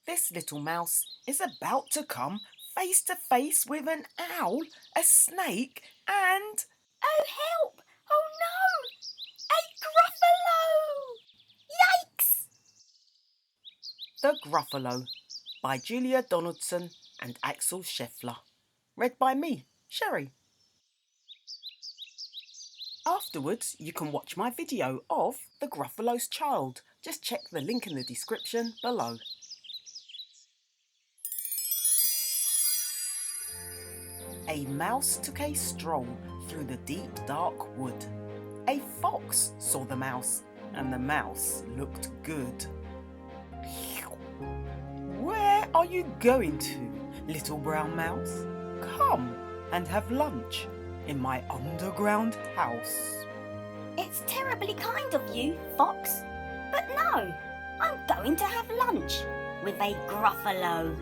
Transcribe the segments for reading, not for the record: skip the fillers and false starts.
This little mouse is about to come face to face with an owl, a snake, and... Oh, help! Oh, no! A Gruffalo! Yikes! The Gruffalo by Julia Donaldson and Axel Scheffler. Read by me, Sherry. Afterwards, you can watch my video of The Gruffalo's Child. Just check the link in the description below. A mouse took a stroll through the deep dark wood. A fox saw the mouse, and the mouse looked good. Where are you going to, little brown mouse? Come and have lunch in my underground house. It's terribly kind of you, Fox. But no, I'm going to have lunch with a Gruffalo.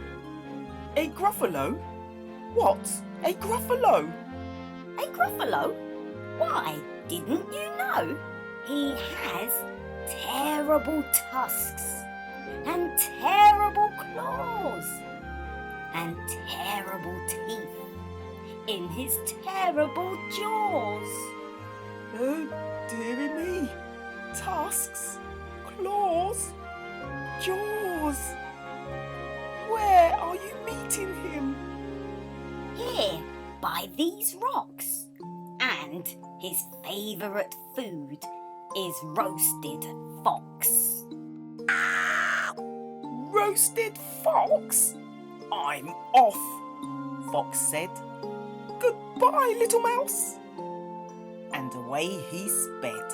A Gruffalo? What's a Gruffalo? A Gruffalo? Why, didn't you know? He has terrible tusks and terrible claws and terrible teeth in his terrible jaws. Oh, dearie me. Tusks, claws, jaws. Where are you meeting him? Here, by these rocks. And his favourite food is roasted fox. Roasted fox? I'm off, Fox said. Goodbye, little mouse. And away he sped.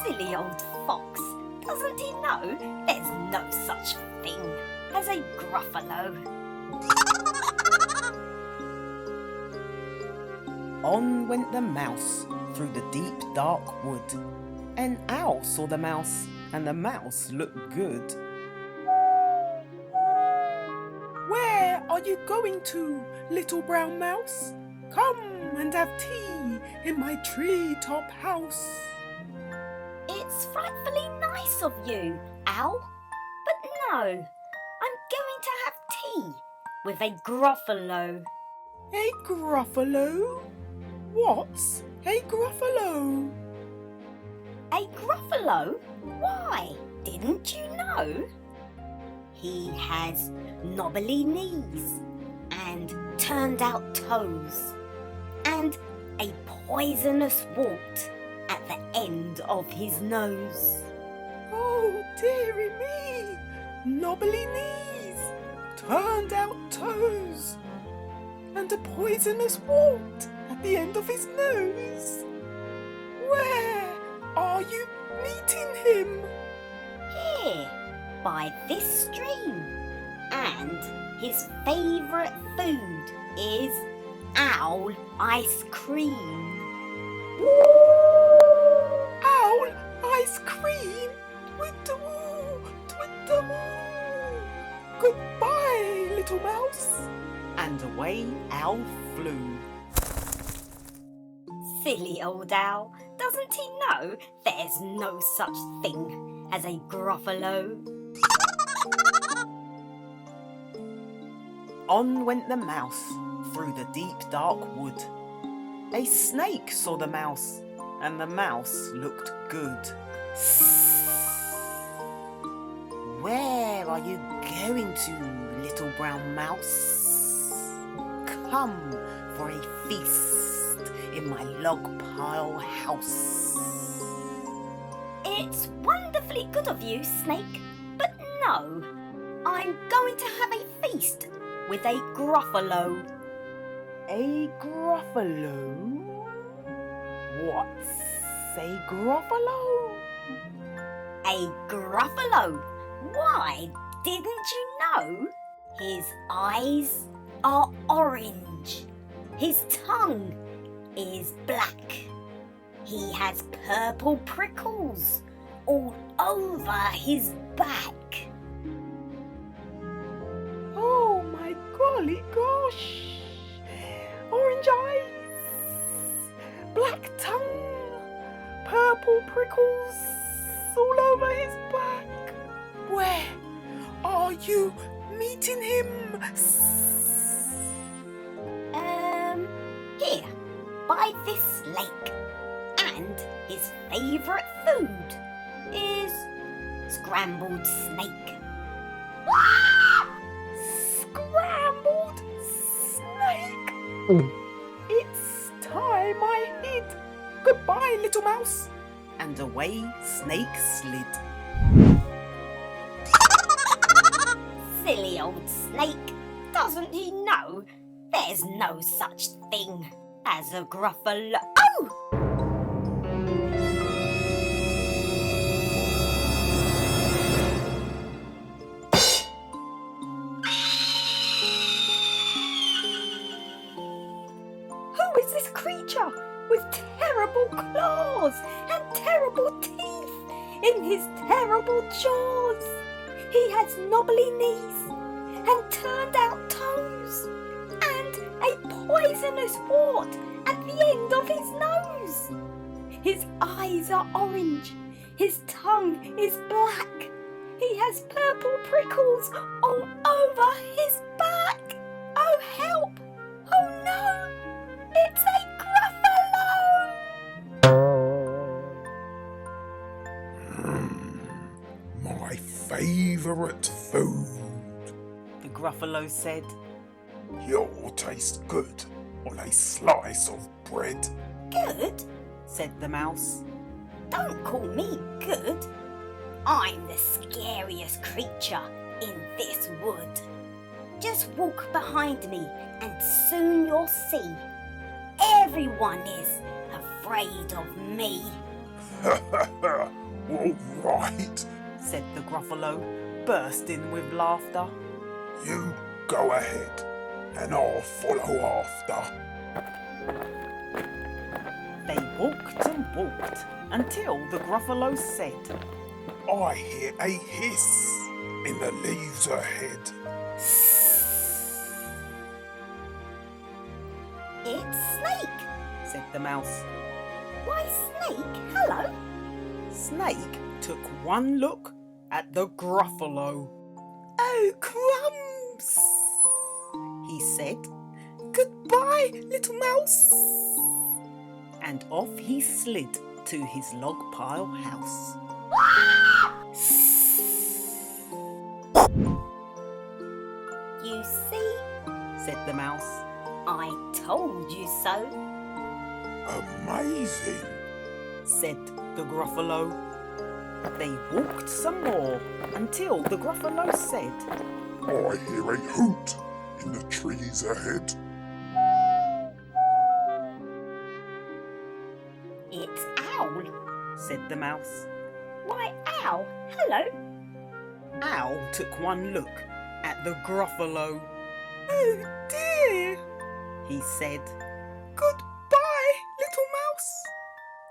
Silly old fox. Doesn't he know there's no such thing as a Gruffalo? On went the mouse through the deep dark wood. An owl saw the mouse, and the mouse looked good. Where are you going to, little brown mouse? Come and have tea in my treetop house. It's frightfully nice of you, Owl. But no, I'm going to have tea with a Gruffalo. A Gruffalo? What's a Gruffalo? A Gruffalo? Why, didn't you know? He has knobbly knees and turned out toes and a poisonous wart at the end of his nose. Oh, dearie me! Knobbly knees, turned out toes, and a poisonous wart at the end of his nose. Where are you meeting him? Here, by this stream. And his favourite food is owl ice cream. Owl ice cream? Twit-a-woo, twit-a-woo. Goodbye, little mouse. And away Owl flew. Silly old owl, doesn't he know there's no such thing as a Gruffalo? On went the mouse through the deep dark wood. A snake saw the mouse, and the mouse looked good. Where are you going to, little brown mouse? Come for a feast in my log pile house. It's wonderfully good of you, Snake, but no, I'm going to have a feast with a Gruffalo. A Gruffalo? What's a Gruffalo? A Gruffalo? Why, didn't you know? His eyes are orange. His tongue is black. He has purple prickles all over his back. Oh my golly gosh! Orange eyes, black tongue, purple prickles all over his back. Where Are you meeting him? Here, by this lake. And his favourite food is scrambled snake. Scrambled snake? It's time I hid. Goodbye, little mouse. And away Snake slid. Silly old snake. Doesn't he know there's no such thing as a Gruffalo? Oh! Who is this creature with terrible claws and terrible teeth in his terrible jaws? He has knobbly knees and turned out toes and a poisonous wart at the end of his nose. His eyes are orange, his tongue is black. He has purple prickles all over his back. Oh help! Oh no! It's a Gruffalo! My favourite food. The Gruffalo said. You'll taste good on a slice of bread. Good? Said the mouse. Don't call me good. I'm the scariest creature in this wood. Just walk behind me and soon you'll see. Everyone is afraid of me. All right, Said the Gruffalo, bursting with laughter. you go ahead and I'll follow after. They walked and walked until the Gruffalo said, I hear a hiss in the leaves ahead. It's Snake. said the mouse. Why, Snake, hello. Snake took one look at the Gruffalo. Oh, crumbs, he said. Goodbye, little mouse. And off he slid to his log pile house. You see, Said the mouse. I told you so. Amazing. Said the Gruffalo. They walked some more until the Gruffalo said, I hear a hoot in the trees ahead. It's Owl. said the mouse. Why, Owl, hello. Owl took one look at the Gruffalo. Oh dear, he said. Goodbye, little mouse.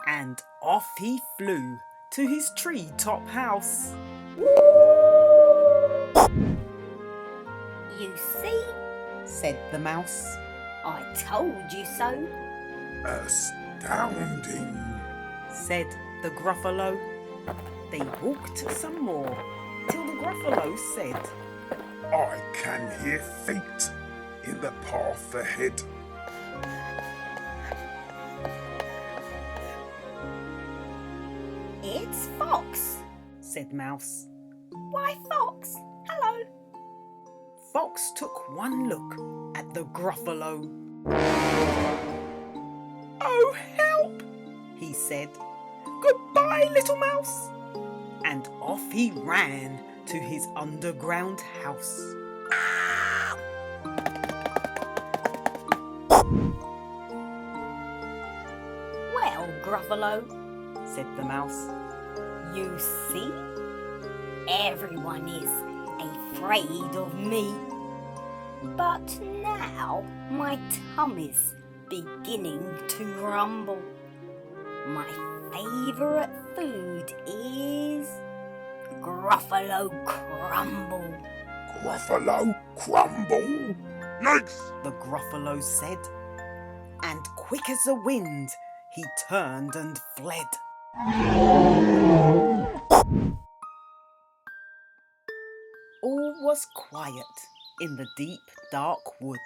And off he flew to his tree-top house. You see, Said the mouse. I told you so. Astounding. Said the Gruffalo. They walked some more till the Gruffalo said, I can hear feet in the path ahead. It's Fox. said Mouse. Why, Fox, hello. Fox took one look at the Gruffalo. Oh, help, he said. Goodbye, little mouse. And off he ran to his underground house. Well, Gruffalo, said the mouse. you see, everyone is afraid of me. But now my tummy's beginning to rumble. My favourite food is Gruffalo crumble. Gruffalo crumble. Yikes! The Gruffalo said. And quick as the wind, he turned and fled. All was quiet in the deep, dark wood.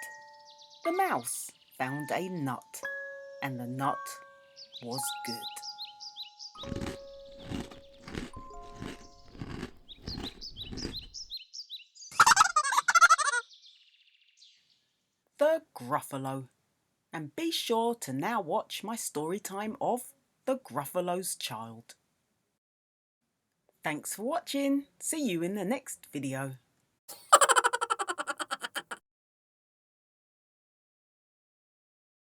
The mouse found a nut, and the nut was good. The Gruffalo. And be sure to now watch my story time of The Gruffalo's Child. Thanks for watching. See you in the next video.